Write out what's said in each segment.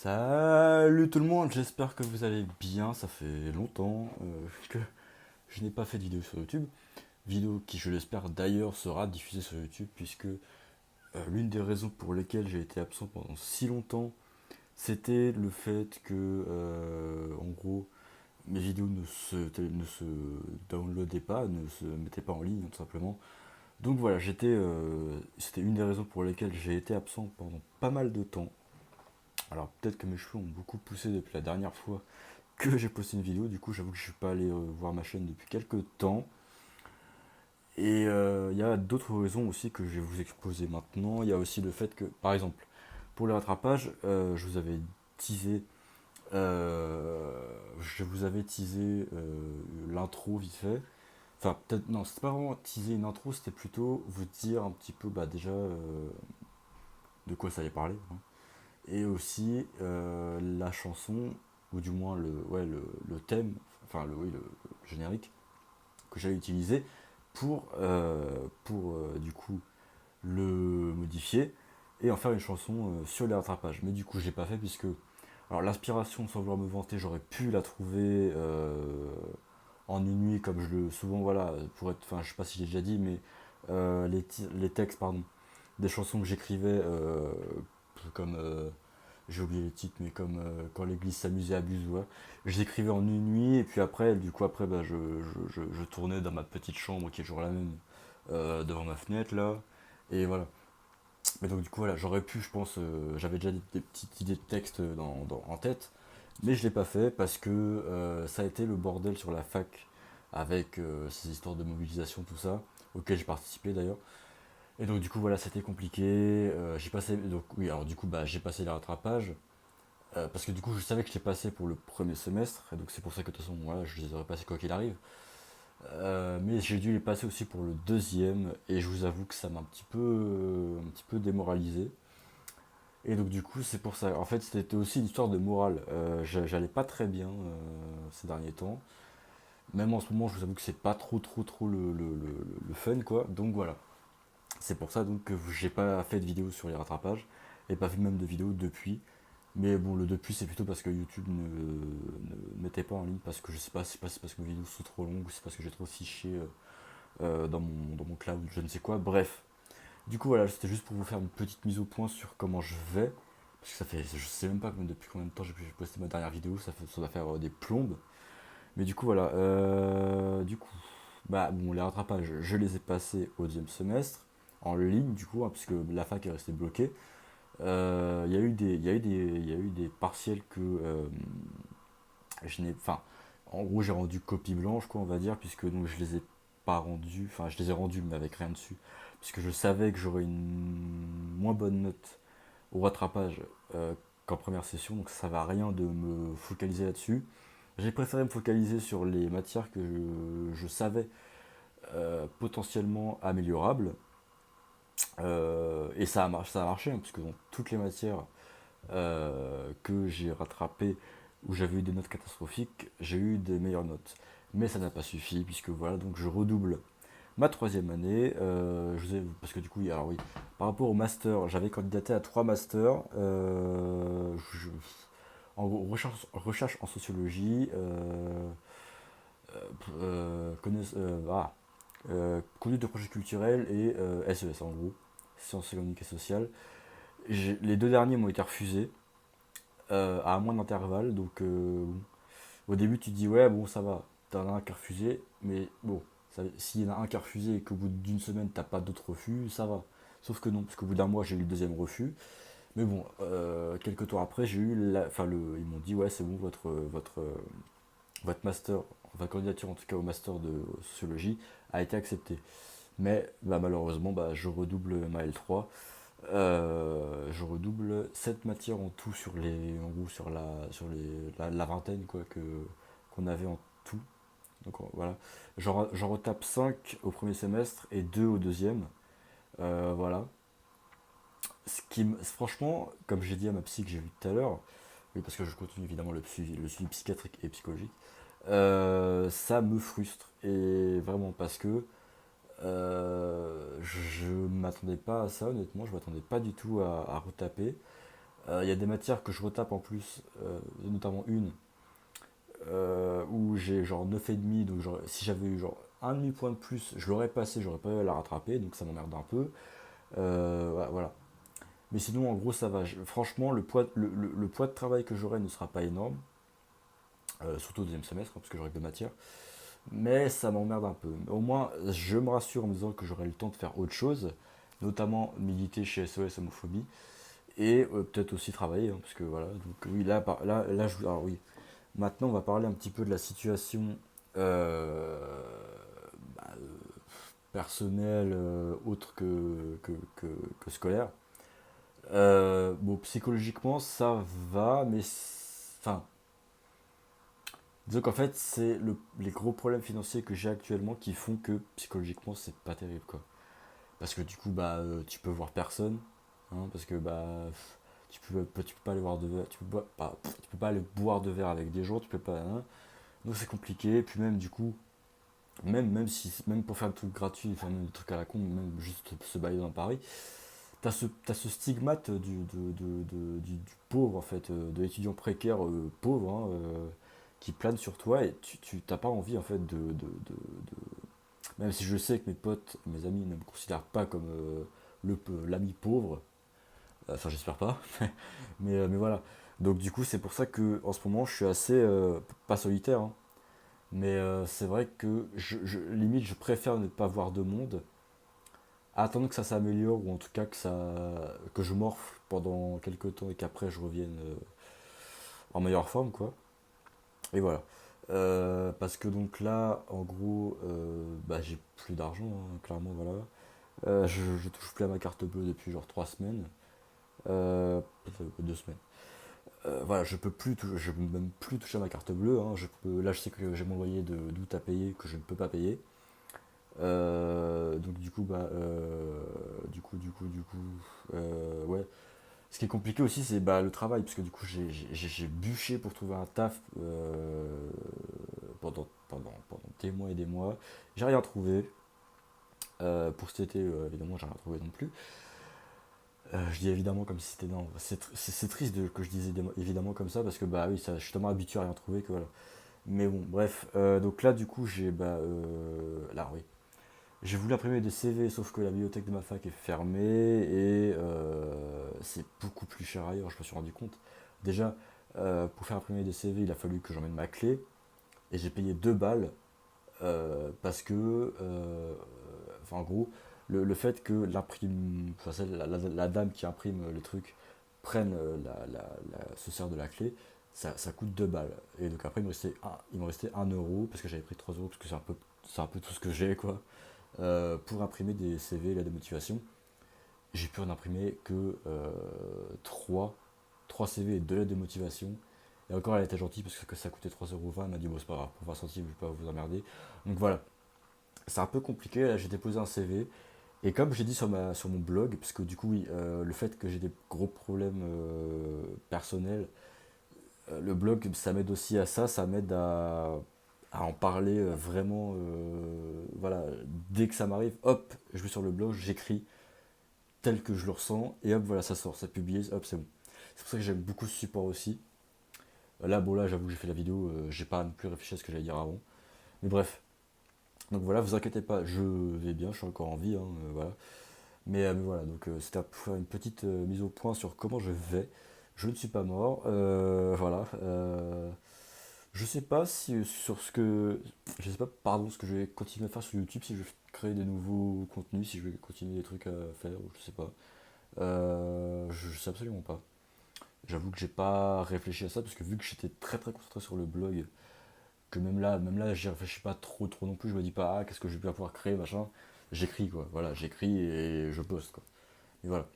Salut tout le monde, j'espère que vous allez bien. Ça fait longtemps que je n'ai pas fait de vidéo sur YouTube. Vidéo qui, je l'espère d'ailleurs, sera diffusée sur YouTube puisque l'une des raisons pour lesquelles j'ai été absent pendant si longtemps, c'était le fait que, en gros, mes vidéos ne se downloadaient pas, ne se mettaient pas en ligne, tout simplement. Donc voilà, c'était une des raisons pour lesquelles j'ai été absent pendant pas mal de temps. Alors peut-être que mes cheveux ont beaucoup poussé depuis la dernière fois que j'ai posté une vidéo, du coup j'avoue que je suis pas allé voir ma chaîne depuis quelques temps. Et il y a d'autres raisons aussi que je vais vous exposer maintenant. Il y a aussi le fait que, par exemple, pour le rattrapage, je vous avais teasé, l'intro vite fait. Enfin, peut-être, non, c'était pas vraiment teaser une intro, c'était plutôt vous dire un petit peu, bah déjà, de quoi ça allait parler, hein. Et aussi la chanson, ou du moins le thème, enfin le générique que j'allais utiliser pour du coup le modifier et en faire une chanson sur les rattrapages. Mais du coup je l'ai pas fait puisque alors l'inspiration, sans vouloir me vanter, j'aurais pu la trouver en une nuit comme je le souvent, voilà, pour être, enfin je sais pas si j'ai déjà dit, mais les textes, pardon, des chansons que j'écrivais comme j'ai oublié les titres, mais comme quand l'église s'amusait à Buzoua, je l'écrivais en une nuit, et puis après, du coup, après, bah, je tournais dans ma petite chambre qui est toujours la même, devant ma fenêtre, là, et voilà. Mais donc, du coup, voilà, j'aurais pu, je pense, j'avais déjà des petites idées de texte en tête, mais je l'ai pas fait parce que ça a été le bordel sur la fac avec ces histoires de mobilisation, tout ça, auquel j'ai participé d'ailleurs. Et donc du coup voilà c'était compliqué. J'ai passé donc oui alors du coup bah j'ai passé les rattrapages parce que du coup je savais que j'étais passé pour le premier semestre et donc c'est pour ça que de toute façon voilà je les aurais passés quoi qu'il arrive. Mais j'ai dû les passer aussi pour le deuxième et je vous avoue que ça m'a un petit peu démoralisé. Et donc du coup c'est pour ça. En fait c'était aussi une histoire de morale. J'allais pas très bien ces derniers temps. Même en ce moment je vous avoue que c'est pas trop le fun quoi. Donc voilà. C'est pour ça donc que j'ai pas fait de vidéo sur les rattrapages et pas fait même de vidéo depuis. Mais bon, le depuis, c'est plutôt parce que YouTube ne mettait pas en ligne parce que je sais pas, c'est parce que mes vidéos sont trop longues ou c'est parce que j'ai trop fichier dans mon cloud, je ne sais quoi. Bref. Du coup, voilà, c'était juste pour vous faire une petite mise au point sur comment je vais. Parce que ça fait, je sais même pas depuis combien de temps j'ai posté ma dernière vidéo, ça doit faire des plombes. Mais du coup, voilà. Du coup, bah bon, les rattrapages, je les ai passés au deuxième semestre, en ligne, du coup, hein, puisque la fac est restée bloquée. Il y a eu des partiels que je n'ai. Enfin, en gros, j'ai rendu copie blanche, quoi, on va dire, puisque donc je les ai pas rendus. Enfin, je les ai rendus, mais avec rien dessus. Puisque je savais que j'aurais une moins bonne note au rattrapage qu'en première session, donc ça ne va rien de me focaliser là-dessus. J'ai préféré me focaliser sur les matières que je savais potentiellement améliorables. Et ça a marché, hein, puisque dans toutes les matières que j'ai rattrapées où j'avais eu des notes catastrophiques, j'ai eu des meilleures notes. Mais ça n'a pas suffi, puisque voilà, donc je redouble ma troisième année. Parce que du coup, alors oui, par rapport au master, j'avais candidaté à trois masters. En gros, recherche en sociologie, conduite de projet culturel et SES en gros, sciences économiques et sociales. Les deux derniers m'ont été refusés à un mois d'intervalle, donc au début tu te dis ouais bon ça va, t'en as un qui est refusé, mais bon, s'il y en a un qui est refusé et qu'au bout d'une semaine t'as pas d'autres refus, ça va. Sauf que non, parce qu'au bout d'un mois j'ai eu le deuxième refus. Mais bon, quelques temps après j'ai eu ils m'ont dit ouais c'est bon votre master, votre candidature en tout cas au master de sociologie a été acceptée. Mais bah, malheureusement, bah, je redouble ma L3. Je redouble 7 matières en tout en gros, la vingtaine quoi, qu'on avait en tout. Donc voilà. J'en retape 5 au premier semestre et 2 au deuxième. Voilà. Franchement, comme j'ai dit à ma psy que j'ai vu tout à l'heure, oui, parce que je continue évidemment le suivi psychiatrique et psychologique, ça me frustre. Et vraiment parce que je m'attendais pas à ça, honnêtement, je m'attendais pas du tout à retaper. Il y a des matières que je retape en plus, notamment une où j'ai genre 9,5, donc si j'avais eu genre un demi-point de plus, je l'aurais passé, j'aurais pas eu à la rattraper, donc ça m'emmerde un peu. Voilà. Mais sinon, en gros, ça va. Franchement, le poids de travail que j'aurai ne sera pas énorme, surtout au deuxième semestre, hein, parce que j'aurai que deux matières. Mais ça m'emmerde un peu. Au moins, je me rassure en me disant que j'aurai le temps de faire autre chose, notamment militer chez SOS Homophobie, et peut-être aussi travailler, hein, parce que voilà. Donc oui, alors oui. Maintenant, on va parler un petit peu de la situation euh, bah, personnelle autre que scolaire. Bon, psychologiquement, ça va, mais enfin, disons qu'en fait, c'est les gros problèmes financiers que j'ai actuellement qui font que psychologiquement, c'est pas terrible, quoi. Parce que du coup, bah, tu peux voir personne, hein, parce que bah, tu peux pas aller voir de verre, tu peux pas aller boire de verre avec des gens, tu peux pas, hein. Donc c'est compliqué. Puis même du coup, même pour faire un truc gratuit, enfin même des trucs à la con, même juste se balader dans Paris, t'as ce stigmate du pauvre en fait, de l'étudiant précaire pauvre, hein, qui plane sur toi et tu t'as pas envie en fait même si je sais que mes potes, mes amis ne me considèrent pas comme l'ami pauvre, enfin j'espère pas, mais voilà. Donc du coup c'est pour ça que en ce moment je suis assez pas solitaire, hein, mais c'est vrai que limite je préfère ne pas voir de monde, attendre que ça s'améliore ou en tout cas que je morfle pendant quelques temps et qu'après je revienne en meilleure forme quoi. Et voilà. Parce que donc là, en gros, bah, j'ai plus d'argent, hein, clairement, voilà. Je touche plus à ma carte bleue depuis genre 3 semaines. Peut-être 2 semaines. Voilà, je peux même plus toucher à ma carte bleue, hein. Là, je sais que j'ai mon loyer d'août à payer que je ne peux pas payer. Donc du coup, bah, ouais. Ce qui est compliqué aussi, c'est bah, le travail, parce que du coup, j'ai bûché pour trouver un taf pendant des mois et des mois. J'ai rien trouvé. Pour cet été, évidemment, j'ai rien trouvé non plus. Je dis évidemment comme si c'était non. C'est triste que je dise évidemment comme ça, parce que bah oui, ça, je suis tellement habitué à rien trouver que voilà. Mais bon, bref. Donc là, du coup, là, oui. J'ai voulu imprimer des CV, sauf que la bibliothèque de ma fac est fermée et c'est beaucoup plus cher ailleurs, je me suis rendu compte. Déjà, pour faire imprimer des CV, il a fallu que j'emmène ma clé et j'ai payé 2 balles parce que, enfin, en gros, le fait que la dame qui imprime le truc prenne se sert de la clé, ça coûte 2 balles. Et donc après, il me restait 1 euro parce que j'avais pris 3 euros parce que c'est un peu tout ce que j'ai quoi. Pour imprimer des CV et la démotivation. J'ai pu en imprimer que 3 CV et 2 lettres de motivation. Et encore, elle était gentille parce que ça coûtait 3,20 €. Elle m'a dit, bon, c'est pas grave, pour 20 centimes, je vais pas vous emmerder. Donc voilà, c'est un peu compliqué. Là, j'ai déposé un CV. Et comme j'ai dit sur mon blog, parce que du coup, oui, le fait que j'ai des gros problèmes personnels, le blog, ça m'aide aussi à ça. Ça m'aide à en parler vraiment. Voilà, dès que ça m'arrive, hop, je vais sur le blog, j'écris tel que je le ressens, et hop, voilà, ça sort, ça publie, hop, c'est bon. C'est pour ça que j'aime beaucoup ce support aussi. Là, bon, là, j'avoue que j'ai fait la vidéo, j'ai pas non plus réfléchi à ce que j'allais dire avant. Mais bref, donc voilà, vous inquiétez pas, je vais bien, je suis encore en vie, hein, voilà. Mais voilà, donc c'était pour faire une petite mise au point sur comment je vais. Je ne suis pas mort, voilà. Je sais pas si sur ce que. Je sais pas, pardon, ce que je vais continuer à faire sur YouTube, si je vais créer des nouveaux contenus, si je vais continuer des trucs à faire, ou je sais pas. Je sais absolument pas. J'avoue que j'ai pas réfléchi à ça parce que vu que j'étais très très concentré sur le blog, que même là, j'y réfléchis pas trop trop non plus. Je me dis pas qu'est-ce que je vais bien pouvoir créer machin. J'écris quoi. Voilà, j'écris et je poste quoi. Et voilà.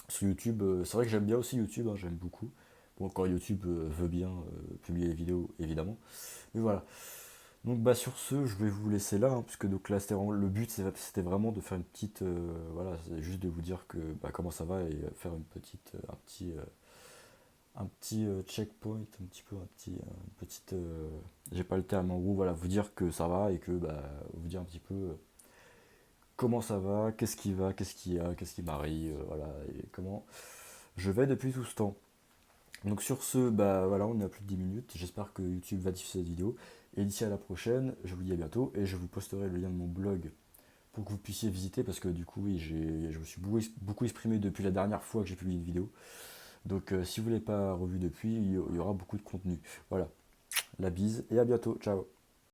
Sur YouTube, c'est vrai que j'aime bien aussi YouTube. Hein, j'aime beaucoup. Bon, encore YouTube veut bien publier les vidéos évidemment. Mais voilà. Donc bah sur ce, je vais vous laisser là, hein, puisque donc là le but c'était vraiment de faire une petite, voilà, c'est juste de vous dire que bah, comment ça va et faire un petit checkpoint, un petit peu, une petite, j'ai pas le terme, en gros, voilà, vous dire que ça va et que, bah, vous dire un petit peu comment ça va, qu'est-ce qui va, qu'est-ce qui m'arrive, voilà, et comment je vais depuis tout ce temps. Donc sur ce, bah voilà, on est à plus de 10 minutes. J'espère que YouTube va diffuser cette vidéo. Et d'ici à la prochaine, je vous dis à bientôt et je vous posterai le lien de mon blog pour que vous puissiez visiter parce que du coup, oui, je me suis beaucoup exprimé depuis la dernière fois que j'ai publié une vidéo. Donc si vous ne l'avez pas revu depuis, il y aura beaucoup de contenu. Voilà, la bise et à bientôt. Ciao.